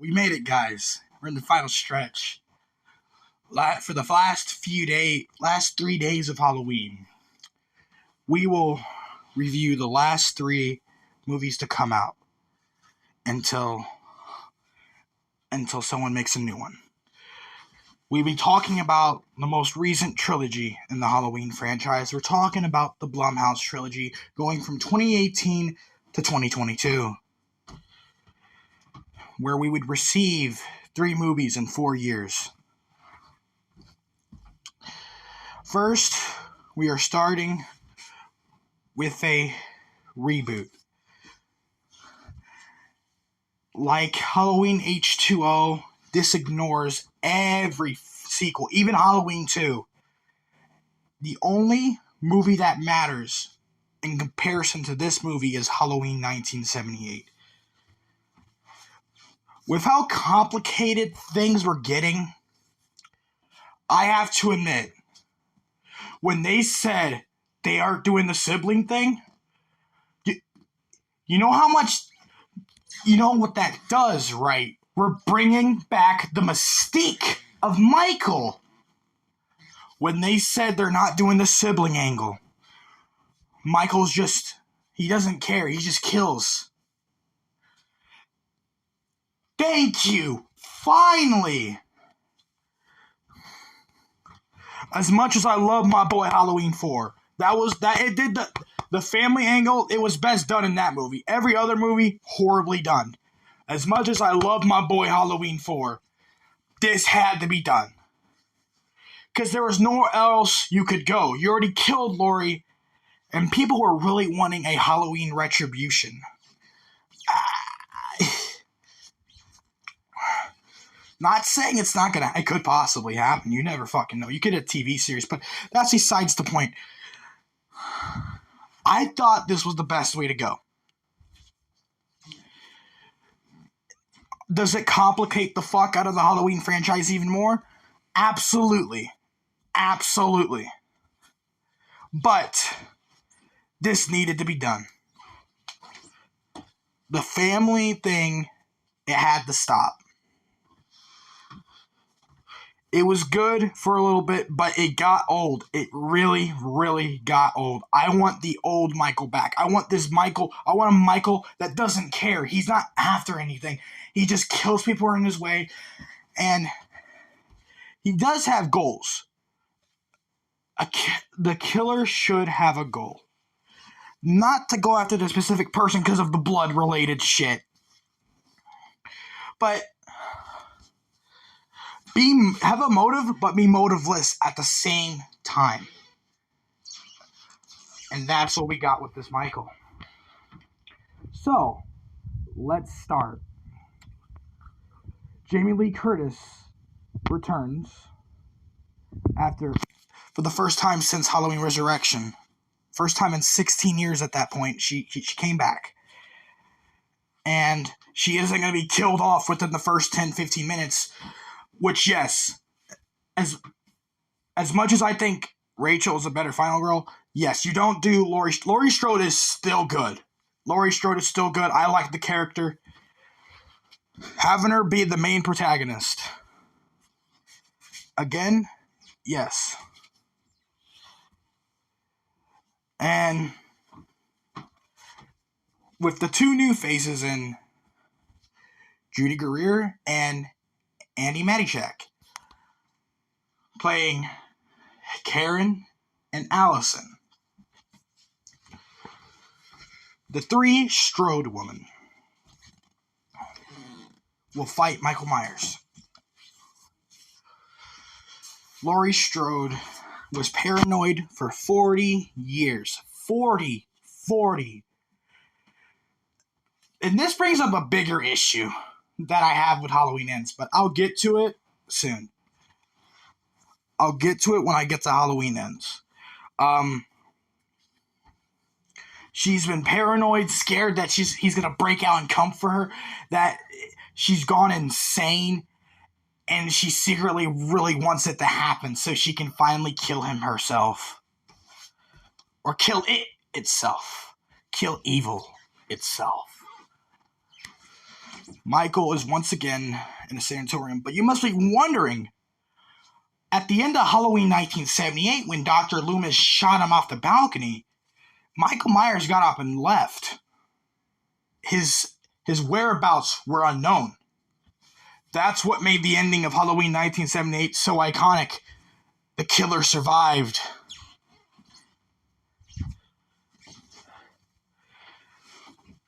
We made it, guys. We're in the final stretch. For the last 3 days of Halloween, we will review the last 3 movies to come out until someone makes a new one. We'll be talking about the most recent trilogy in the Halloween franchise. We're talking about the Blumhouse trilogy going from 2018 to 2022, where we would receive 3 movies in 4 years. First, we are starting with a reboot. Like Halloween H2O, this ignores every sequel, even Halloween 2. The only movie that matters in comparison to this movie is Halloween 1978. With how complicated things were getting, I have to admit, when they said they are doing the sibling thing, you know how much, you know what that does, right? We're bringing back the mystique of Michael. When they said they're not doing the sibling angle, Michael's just, he doesn't care, he just kills. Thank you! Finally! As much as I love my boy Halloween 4, it did the family angle, it was best done in that movie. Every other movie, horribly done. As much as I love my boy Halloween 4, this had to be done. Because there was nowhere else you could go. You already killed Laurie, and people were really wanting a Halloween retribution. Not saying it's not gonna, it could possibly happen. You never fucking know. You get a TV series, but that's besides the point. I thought this was the best way to go. Does it complicate the fuck out of the Halloween franchise even more? Absolutely. Absolutely. But this needed to be done. The family thing, it had to stop. It was good for a little bit, but it got old. It really, really got old. I want the old Michael back. I want this Michael. I want a Michael that doesn't care. He's not after anything. He just kills people who are in his way. And he does have goals. The killer should have a goal. Not to go after the specific person because of the blood-related shit. But have a motive, but be motiveless at the same time. And that's what we got with this Michael. So, let's start. Jamie Lee Curtis returns for the first time since Halloween Resurrection. First time in 16 years at that point, she came back. And she isn't going to be killed off within the first 10-15 minutes. Which, yes, as much as I think Rachel is a better final girl, yes, you don't do Laurie. Laurie Strode is still good. Laurie Strode is still good. I like the character. Having her be the main protagonist. Again, yes. And with the 2 new faces in Judy Greer and Andy Matichak playing Karen and Allison. The 3 Strode women will fight Michael Myers. Laurie Strode was paranoid for 40 years. 40. And this brings up a bigger issue that I have with Halloween Ends, but I'll get to it soon. I'll get to it when I get to Halloween Ends. She's been paranoid, scared that he's gonna break out and come for her, that she's gone insane, and she secretly really wants it to happen so she can finally kill him herself. Or kill it itself. Kill evil itself. Michael is once again in a sanatorium. But you must be wondering, at the end of Halloween 1978, when Dr. Loomis shot him off the balcony, Michael Myers got up and left. His whereabouts were unknown. That's what made the ending of Halloween 1978 so iconic. The killer survived.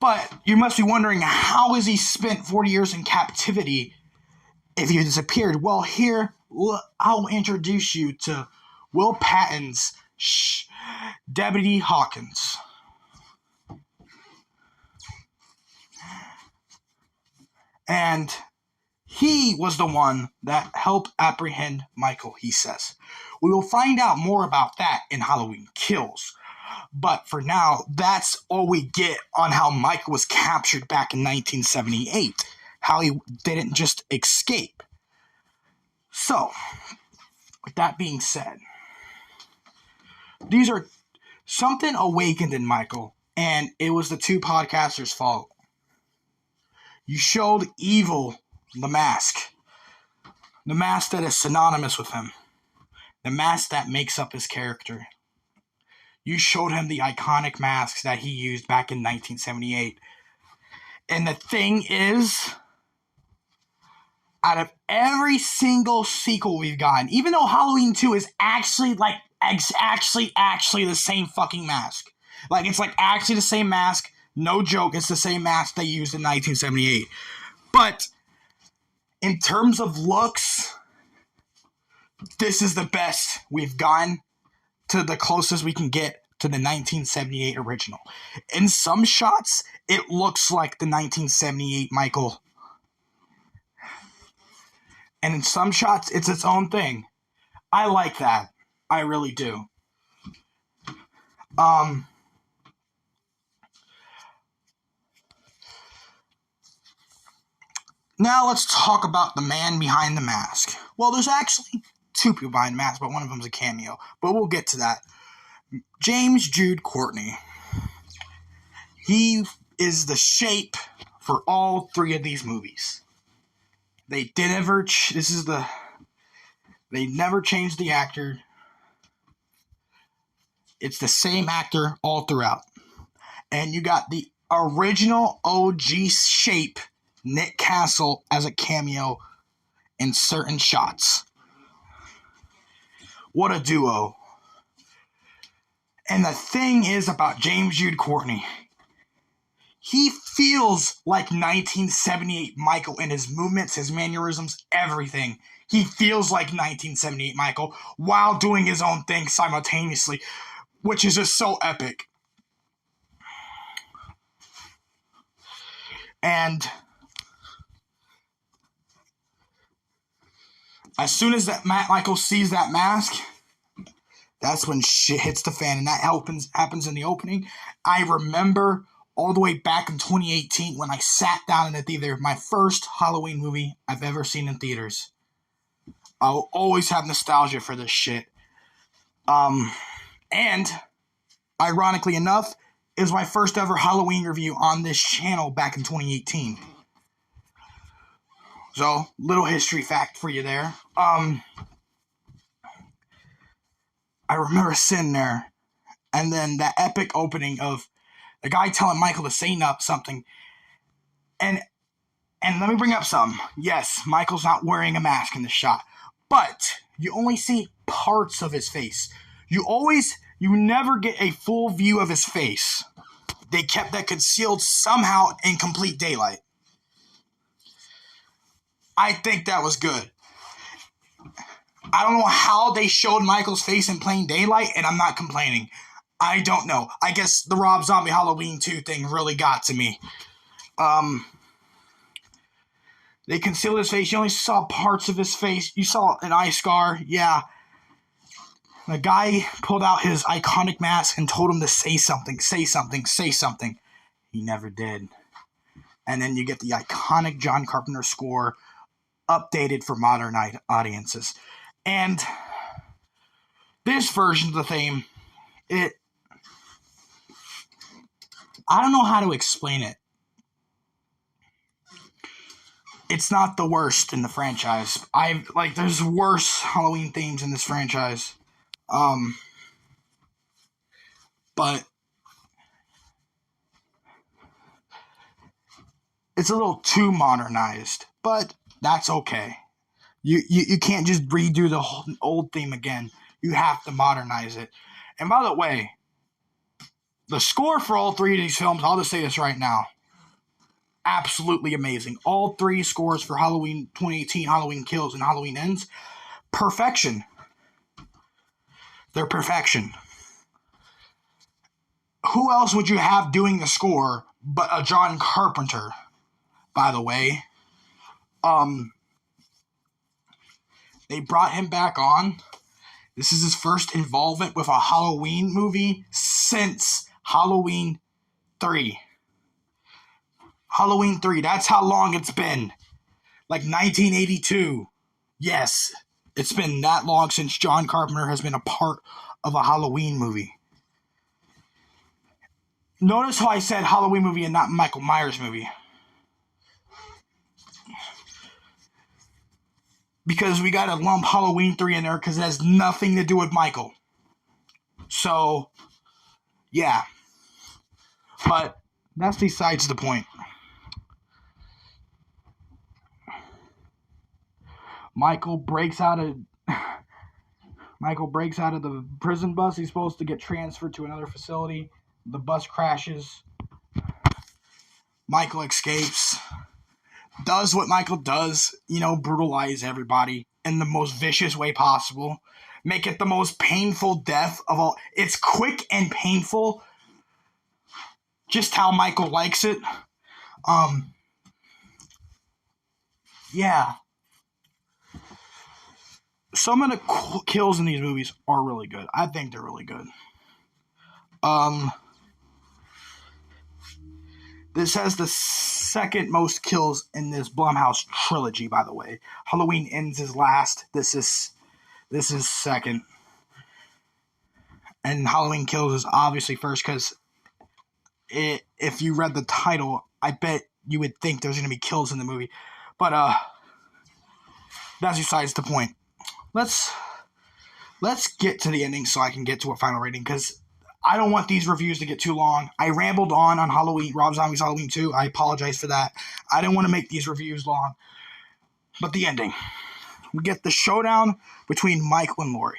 But you must be wondering, how has he spent 40 years in captivity if he disappeared? Well, here, I'll introduce you to Will Patton's Deputy Hawkins. And he was the one that helped apprehend Michael, he says. We will find out more about that in Halloween Kills. But for now, that's all we get on how Michael was captured back in 1978. How he didn't just escape. So, with that being said, these are something awakened in Michael, and it was the two podcasters' fault. You showed evil the mask that is synonymous with him, the mask that makes up his character. You showed him the iconic masks that he used back in 1978. And the thing is, out of every single sequel we've gotten, even though Halloween 2 is actually the same fucking mask. Like, it's like actually the same mask. No joke, it's the same mask they used in 1978. But in terms of looks, this is the best we've gotten, to the closest we can get to the 1978 original. In some shots, it looks like the 1978 Michael. And in some shots, it's its own thing. I like that. I really do. Now let's talk about the man behind the mask. Well, there's actually two people behind the mask, but one of them's a cameo. But we'll get to that. James Jude Courtney. He is the shape for all three of these movies. They never changed the actor. It's the same actor all throughout. And you got the original OG shape, Nick Castle, as a cameo in certain shots. What a duo. And the thing is about James Jude Courtney, he feels like 1978 Michael in his movements, his mannerisms, everything. He feels like 1978 Michael while doing his own thing simultaneously, which is just so epic. And as soon as that Michael sees that mask, that's when shit hits the fan, and that happens in the opening. I remember all the way back in 2018 when I sat down in the theater, my first Halloween movie I've ever seen in theaters. I'll always have nostalgia for this shit. And ironically enough, it was my first ever Halloween review on this channel back in 2018. So, little history fact for you there. I remember sitting there, and then that epic opening of the guy telling Michael to say something. And let me bring up something. Yes, Michael's not wearing a mask in the shot, but you only see parts of his face. You never get a full view of his face. They kept that concealed somehow in complete daylight. I think that was good. I don't know how they showed Michael's face in plain daylight, and I'm not complaining. I don't know. I guess the Rob Zombie Halloween 2 thing really got to me. They concealed his face. You only saw parts of his face. You saw an eye scar. Yeah. The guy pulled out his iconic mask and told him to say something, say something, say something. He never did. And then you get the iconic John Carpenter score updated for modern audiences. And this version of the theme, I don't know how to explain it. it's not the worst in the franchise. There's worse Halloween themes in this franchise. But it's a little too modernized, but that's okay. You can't just redo the whole old theme again. You have to modernize it. And by the way, the score for all three of these films, I'll just say this right now, absolutely amazing. All three scores for Halloween 2018, Halloween Kills, and Halloween Ends, perfection. They're perfection. Who else would you have doing the score but a John Carpenter, by the way? They brought him back on. This is his first involvement with a Halloween movie since Halloween 3. Halloween 3, that's how long it's been. Like 1982. Yes, it's been that long since John Carpenter has been a part of a Halloween movie. Notice how I said Halloween movie and not Michael Myers movie. Because we gotta lump Halloween 3 in there because it has nothing to do with Michael. So, yeah. But that's besides the point. Michael breaks out of the prison bus. He's supposed to get transferred to another facility. The bus crashes. Michael escapes. Does what Michael does, brutalize everybody in the most vicious way possible. Make it the most painful death of all. It's quick and painful. Just how Michael likes it. Yeah. Some of the kills in these movies are really good. I think they're really good. This has the second most kills in this Blumhouse trilogy, by the way. Halloween Ends is last. This is second. And Halloween Kills is obviously first because if you read the title, I bet you would think there's going to be kills in the movie. But that's besides the point. Let's get to the ending so I can get to a final rating because I don't want these reviews to get too long. I rambled on Halloween, Rob Zombie's Halloween 2. I apologize for that. I didn't want to make these reviews long. But the ending. We get the showdown between Michael and Laurie.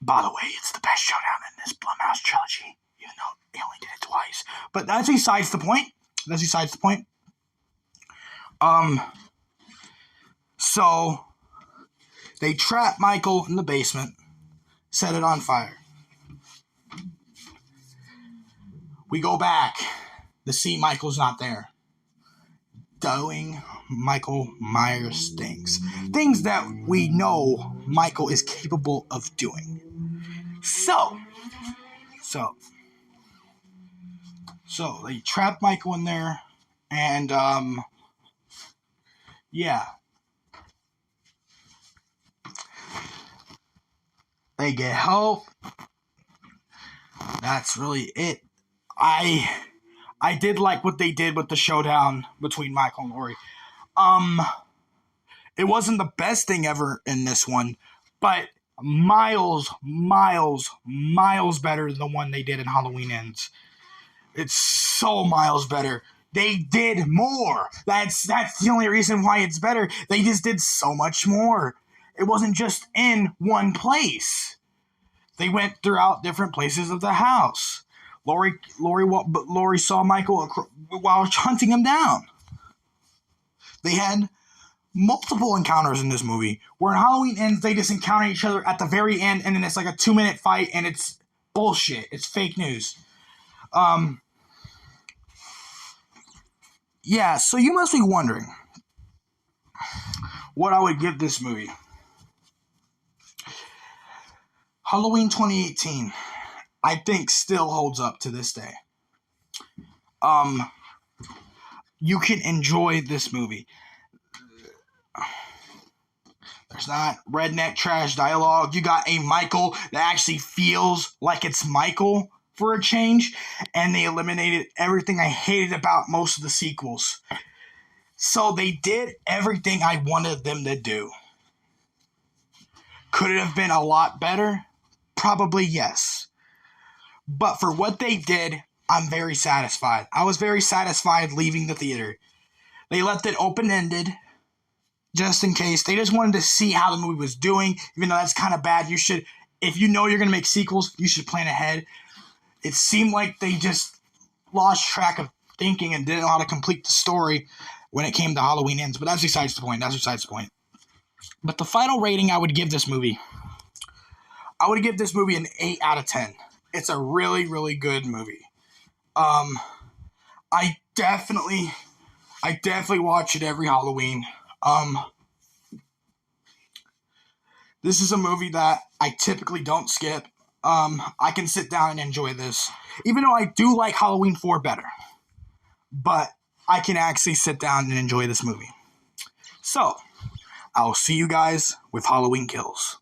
By the way, it's the best showdown in this Blumhouse trilogy, even though they only did it twice. But that's besides the point. So they trap Michael in the basement, set it on fire. We go back to see Michael's not there. Doing Michael Myers things. Things that we know Michael is capable of doing. So they trap Michael in there, and yeah. They get help. That's really it. I did like what they did with the showdown between Michael and Laurie. It wasn't the best thing ever in this one, but miles better than the one they did in Halloween Ends. It's so miles better. They did more. That's the only reason why it's better. They just did so much more. It wasn't just in one place. They went throughout different places of the house. Laurie saw Michael while hunting him down. They had multiple encounters in this movie. Where in Halloween Ends, they just encounter each other at the very end, and then it's like a 2-minute fight, and it's bullshit. It's fake news. Yeah, so you must be wondering what I would give this movie. Halloween 2018, I think, still holds up to this day. You can enjoy this movie. There's not redneck trash dialogue. You got a Michael that actually feels like it's Michael for a change, and they eliminated everything I hated about most of the sequels. So they did everything I wanted them to do. Could it have been a lot better? Probably yes. But for what they did, I'm very satisfied. I was very satisfied leaving the theater. They left it open-ended, just in case. They just wanted to see how the movie was doing, even though that's kind of bad. You should, if you know you're going to make sequels, you should plan ahead. It seemed like they just lost track of thinking and didn't know how to complete the story when it came to Halloween Ends. But that's besides the point. But the final rating I would give this movie, I would give this movie an 8 out of 10. It's a really, really good movie. I definitely watch it every Halloween. This is a movie that I typically don't skip. I can sit down and enjoy this, even though I do like Halloween 4 better. But I can actually sit down and enjoy this movie. So, I'll see you guys with Halloween Kills.